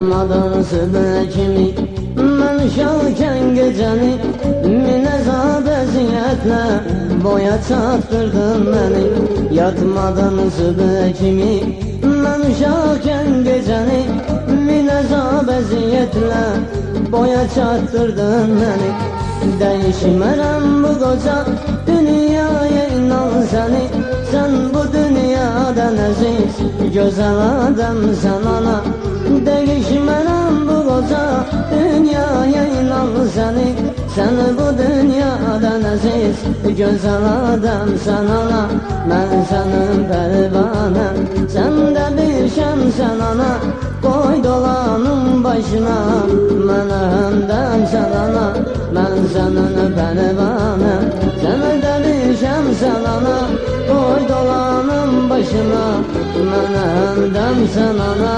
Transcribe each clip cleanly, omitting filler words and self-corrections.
Madan sübekimi mən şalkən gecəni minəzab əziyyətlə boya çatdırdın məni. Yatmadan sübekimi mən şalkən gecəni minəzab əziyyətlə boya çatdırdın məni. Dəyişmərəm bu qoca dünyaya inan səni. Sən bu dünyadan əziz gözəl adamsan ana. Değişmərəm bu qoca dünyaya inan səni. Sən bu dünyadan əziz gözəl adamsan ana. Mən sənin pərvanəm, sən də bir şəmsən ana. Qoy dolanım başına, mənə həmdəmsən ana. Mən sənin pərvanəm, sən də bir şəmsən ana. Qoy dolanım başına, mənə həmdəmsən ana.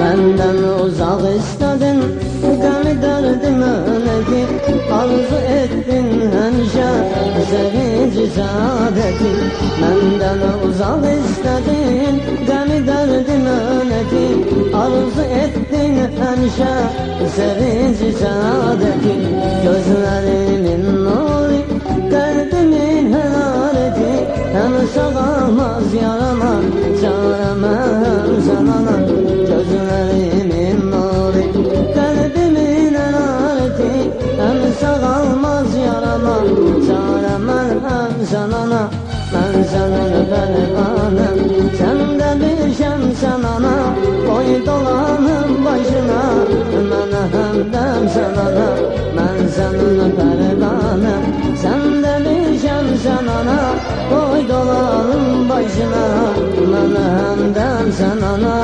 Məndən uzaq istədin, qəmi dərdimə nəki arzu etdin həmişə sevinci səadəti. Məndən uzaq istədin, qəmi dərdimə nəki arzu etdin həmişə sevinci səadəti. Gözlərimin nuri, qəlbimin hərarəti, həm sağalmaz yarama, çarəməm sana. Gözlərimin nuri, qəlbimin hərarəti, həm sağalmaz yarama, çarəməm sana. Mən sənin pərvanəm, sən də bir şəmsən ana. Qoy dolanım başına, mənə həmdəmsən ana. Mən sənin pərvanəm, sən də bir şəmsən ana. Qoy dolanım başına, mənə həmdəmsən ana.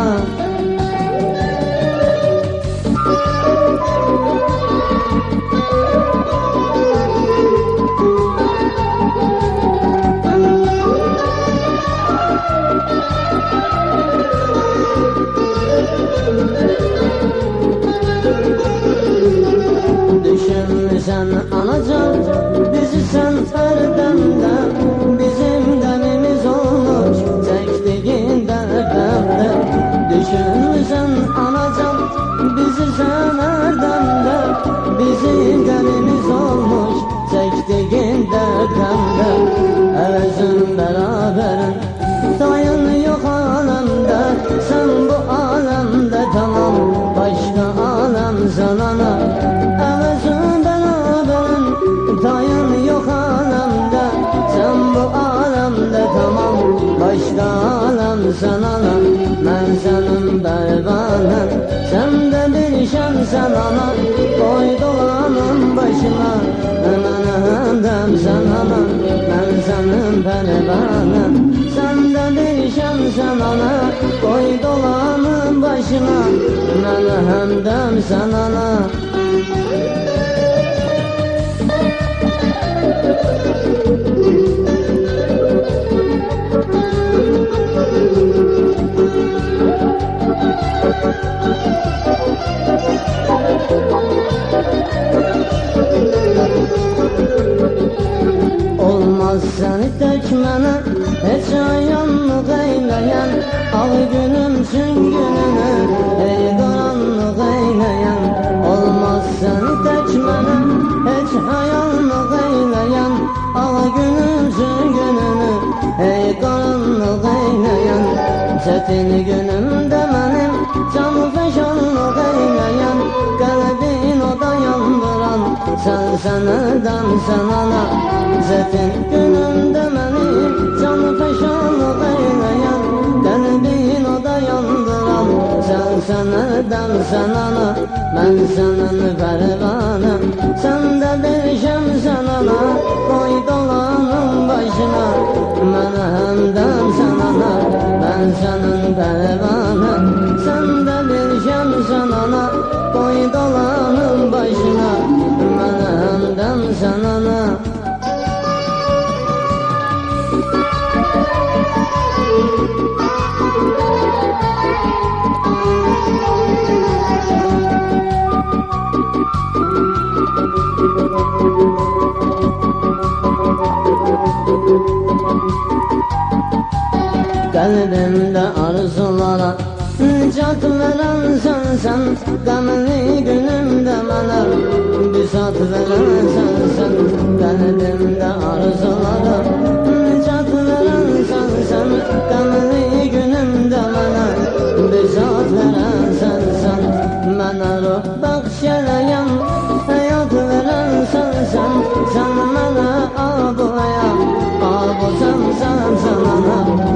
Düşünmüsən anacan, bizi sən hər dəmdə, bizim qəmimiz olmuş çəkdiyin dərdəmdə. Düşünmüsən anacan, bizi sən hər dəmdə, bizim qəmimiz olmuş çəkdiyin dərdəmdə. Əvəzin bərabərin, dayın yox aləmdə, sən bu aləmdə tamam başqa aləmsən ana. Əvəzin bərabərin, dayın yox aləmdə, sən bu aləmdə tamam başqa aləmsən ana. Mən sənin pərvanəm, sən də bir şəmsən ana. Qoy dolanım başına, mənə həmdəmsən ana. Mən sənin pərvanəm, sən də bir şəmsən ana. Qoy dolanım başına, mənə həmdəmsən ana. Olmaz səni tək mənə heç ayanlıq eyləyən. Ağ günümsün gününü ey qaranlıq eyləyən. Olmaz səni tək mənə heç ayanlıq eyləyən. Ağ günümsün gününü ey qaranlıq eyləyən. Çətin günümdə mənim canı fəşanlıq eyləyən. Qəlbin oda yandıran sən ədəmsən ana. Çətin günümdə mənim canı fəşanlıq eyləyən. Qəlbin oda yandıran sən ədəmsən ana. Mən sənin pərvanəm, sən də bir şəmsən ana. Qoy dolanım başına, mənə həmdəmsən ana. Mən sənin pərvanəm, sən də bir şəmsən ana. Qoy dolanım başına, mənə həmdəmsən ana. Kalbimde arzulara nicat veren sensen, gamli günümde bana bisat veren sensen. Kalbimde arzulara nicat veren sensen, gamli günümde bana bisat veren sensen. Bana ruh bakşeleyen, hayat veren sensen. Sen bana abuya, abu sen bana